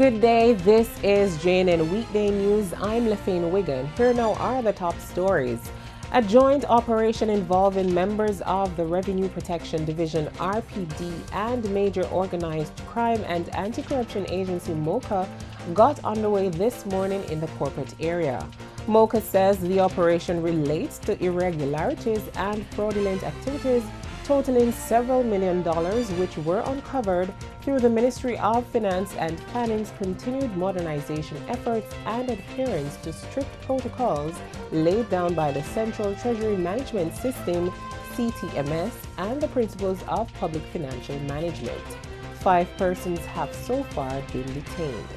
Good day, this is JNN Weekday News. I'm Lafayne Wigan. Here now are the top stories. A joint operation involving members of the Revenue Protection Division RPD and major organized crime and anti-corruption agency MOCA got underway this morning in the corporate area. MOCA says the operation relates to irregularities and fraudulent activities totaling several $1 million which were uncovered through the Ministry of Finance and Planning's continued modernization efforts and adherence to strict protocols laid down by the Central Treasury Management System CTMS and the principles of public financial management. 5 persons have so far been detained.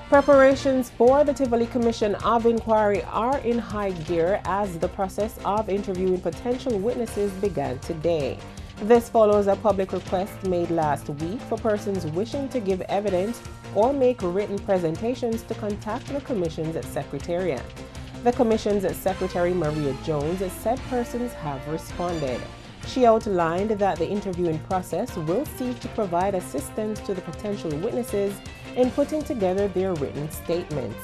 Preparations for the Tivoli Commission of Inquiry are in high gear as the process of interviewing potential witnesses began today. This follows a public request made last week for persons wishing to give evidence or make written presentations to contact the Commission's Secretariat. The Commission's Secretary Maria Jones said persons have responded. She outlined that the interviewing process will seek to provide assistance to the potential witnesses in putting together their written statements.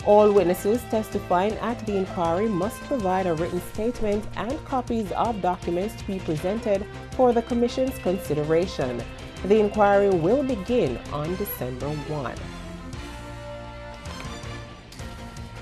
All witnesses testifying at the inquiry must provide a written statement and copies of documents to be presented for the Commission's consideration. The inquiry will begin on December 1.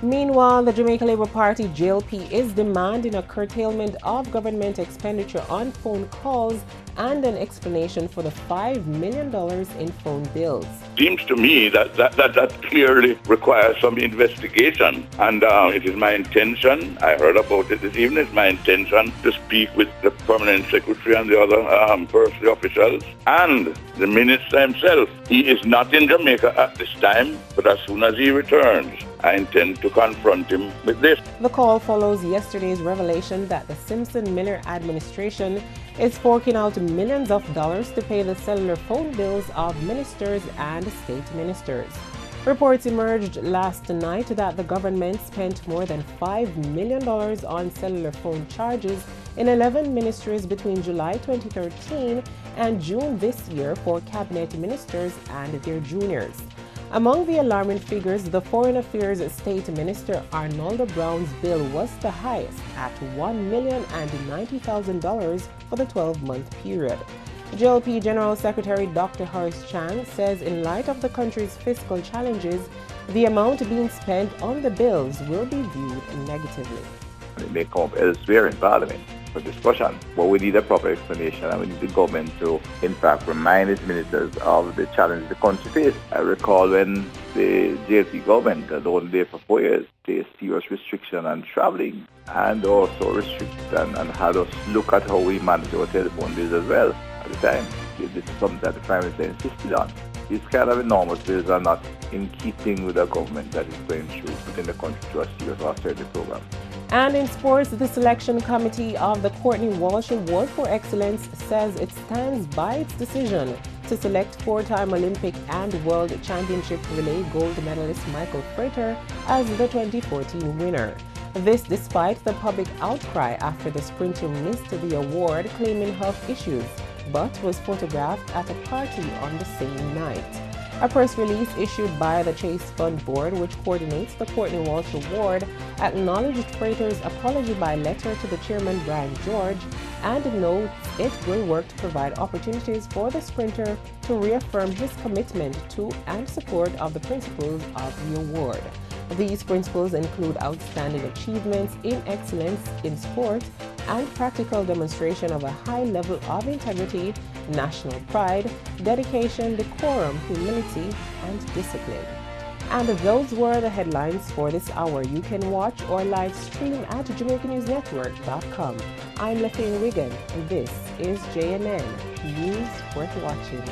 Meanwhile, the Jamaica Labour Party JLP is demanding a curtailment of government expenditure on phone calls and an explanation for the $5 million in phone bills. Seems to me that clearly requires some investigation, and it is my intention, I heard about it this evening, it's my intention to speak with the permanent secretary and the other first officials and the minister himself. He is not in Jamaica at this time, but as soon as he returns, I intend to confront him with this. The call follows yesterday's revelation that the Simpson-Miller administration is forking out millions of dollars to pay the cellular phone bills of ministers and state ministers. Reports emerged last night that the government spent more than $5 million on cellular phone charges in 11 ministries between July 2013 and June this year for cabinet ministers and their juniors. Among the alarming figures, the Foreign Affairs State Minister Arnoldo Brown's bill was the highest at $1,090,000 for the 12-month period. JLP General Secretary Dr. Horace Chan says in light of the country's fiscal challenges, the amount being spent on the bills will be viewed negatively. It may come up elsewhere in Parliament for discussion, but we need a proper explanation and we need the government to, in fact, remind its ministers of the challenge the country faces. I recall when the JLP government had only there for 4 years, they serious restriction on travelling and also restrict and had us look at how we manage our telephone bills as well at the time. This is something that the Prime Minister insisted on. These kind of enormous bills are not in keeping with a government that is going through putting the country through a serious austerity program. And in sports, the selection committee of the Courtney Walsh Award for Excellence says it stands by its decision to select 4-time Olympic and World Championship relay gold medalist Michael Frater as the 2014 winner. This despite the public outcry after the sprinter missed the award, claiming health issues, but was photographed at a party on the same night. A press release issued by the Chase Fund Board, which coordinates the Courtney Walsh Award, acknowledged Frater's apology by letter to the chairman Brian George and notes it will work to provide opportunities for the sprinter to reaffirm his commitment to and support of the principles of the award. These principles include outstanding achievements in excellence in sport and practical demonstration of a high level of integrity, national pride, dedication, decorum, humility, and discipline. And those were the headlines for this hour. You can watch or live stream at JamaicaNewsNetwork.com. I'm Lafayne Wigan, and this is JNN News Worth Watching.